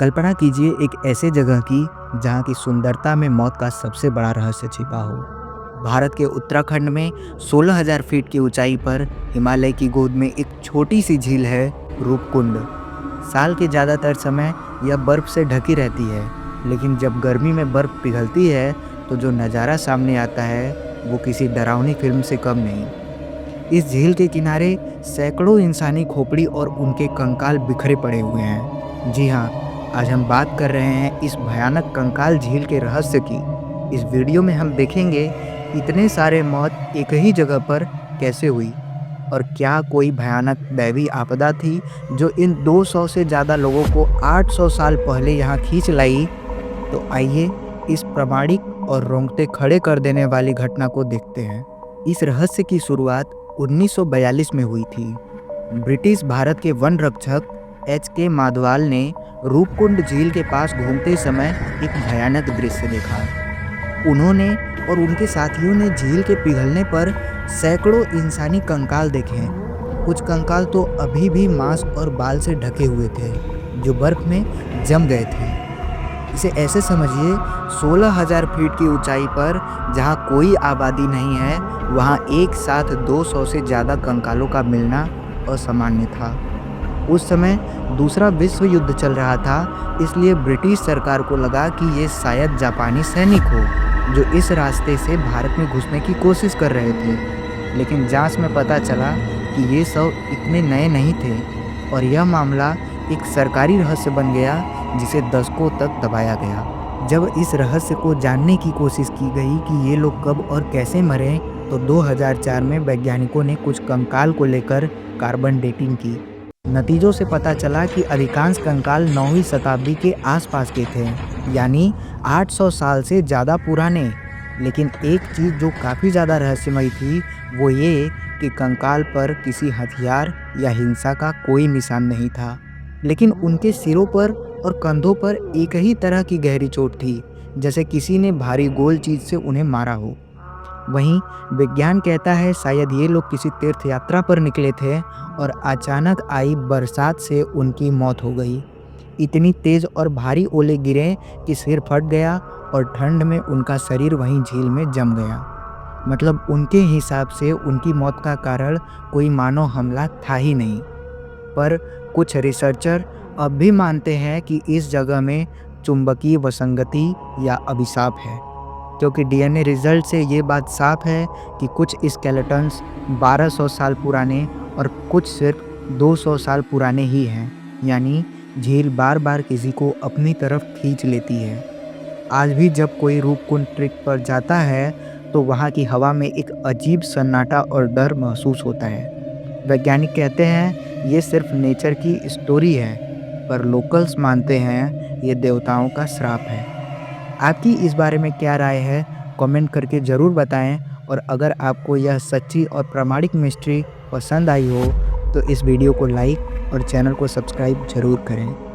कल्पना कीजिए एक ऐसे जगह की जहाँ की सुंदरता में मौत का सबसे बड़ा रहस्य छिपा हो। भारत के उत्तराखंड में 16,000 फीट की ऊंचाई पर हिमालय की गोद में एक छोटी सी झील है, रूपकुंड। साल के ज़्यादातर समय यह बर्फ से ढकी रहती है, लेकिन जब गर्मी में बर्फ पिघलती है तो जो नज़ारा सामने आता है वो किसी डरावनी फिल्म से कम नहीं। इस झील के किनारे सैकड़ों इंसानी खोपड़ी और उनके कंकाल बिखरे पड़े हुए हैं। जी हाँ, आज हम बात कर रहे हैं इस भयानक कंकाल झील के रहस्य की। इस वीडियो में हम देखेंगे इतने सारे मौत एक ही जगह पर कैसे हुई और क्या कोई भयानक दैवी आपदा थी जो इन 200 से ज़्यादा लोगों को 800 साल पहले यहाँ खींच लाई। तो आइए इस प्रामाणिक और रोंगटे खड़े कर देने वाली घटना को देखते हैं। इस रहस्य की शुरुआत 1942 में हुई थी। ब्रिटिश भारत के वन रक्षक H.K. माधवाल ने रूपकुंड झील के पास घूमते समय एक भयानक दृश्य देखा। उन्होंने और उनके साथियों ने झील के पिघलने पर सैकड़ों इंसानी कंकाल देखे। कुछ कंकाल तो अभी भी मांस और बाल से ढके हुए थे, जो बर्फ में जम गए थे। इसे ऐसे समझिए, 16,000 फीट की ऊंचाई पर जहां कोई आबादी नहीं है, वहां एक साथ 200 से ज़्यादा कंकालों का मिलना असामान्य था। उस समय दूसरा विश्व युद्ध चल रहा था, इसलिए ब्रिटिश सरकार को लगा कि ये शायद जापानी सैनिक हो जो इस रास्ते से भारत में घुसने की कोशिश कर रहे थे। लेकिन जांच में पता चला कि ये सब इतने नए नहीं थे और यह मामला एक सरकारी रहस्य बन गया जिसे दशकों तक दबाया गया। जब इस रहस्य को जानने की कोशिश की गई कि ये लोग कब और कैसे मरे, तो 2004 में वैज्ञानिकों ने कुछ कंकाल को लेकर कार्बन डेटिंग की। नतीजों से पता चला कि अधिकांश कंकाल 9वीं शताब्दी के आसपास के थे, यानी 800 साल से ज़्यादा पुराने। लेकिन एक चीज़ जो काफ़ी ज़्यादा रहस्यमयी थी वो ये कि कंकाल पर किसी हथियार या हिंसा का कोई निशान नहीं था, लेकिन उनके सिरों पर और कंधों पर एक ही तरह की गहरी चोट थी, जैसे किसी ने भारी गोल चीज़ से उन्हें मारा हो। वहीं विज्ञान कहता है शायद ये लोग किसी तीर्थ यात्रा पर निकले थे और अचानक आई बरसात से उनकी मौत हो गई। इतनी तेज़ और भारी ओले गिरे कि सिर फट गया और ठंड में उनका शरीर वहीं झील में जम गया। मतलब उनके हिसाब से उनकी मौत का कारण कोई मानव हमला था ही नहीं। पर कुछ रिसर्चर अब भी मानते हैं कि इस जगह में चुंबकीय विसंगति या अभिशाप है, क्योंकि डीएनए रिजल्ट से ये बात साफ है कि कुछ स्केलेटन्स 1200 साल पुराने और कुछ सिर्फ 200 साल पुराने ही हैं। यानी झील बार बार किसी को अपनी तरफ खींच लेती है। आज भी जब कोई रूपकुंड ट्रिक पर जाता है तो वहाँ की हवा में एक अजीब सन्नाटा और डर महसूस होता है। वैज्ञानिक कहते हैं ये सिर्फ नेचर की स्टोरी है, पर लोकल्स मानते हैं ये देवताओं का श्राप है। आपकी इस बारे में क्या राय है, कमेंट करके ज़रूर बताएं। और अगर आपको यह सच्ची और प्रामाणिक मिस्ट्री पसंद आई हो तो इस वीडियो को लाइक और चैनल को सब्सक्राइब ज़रूर करें।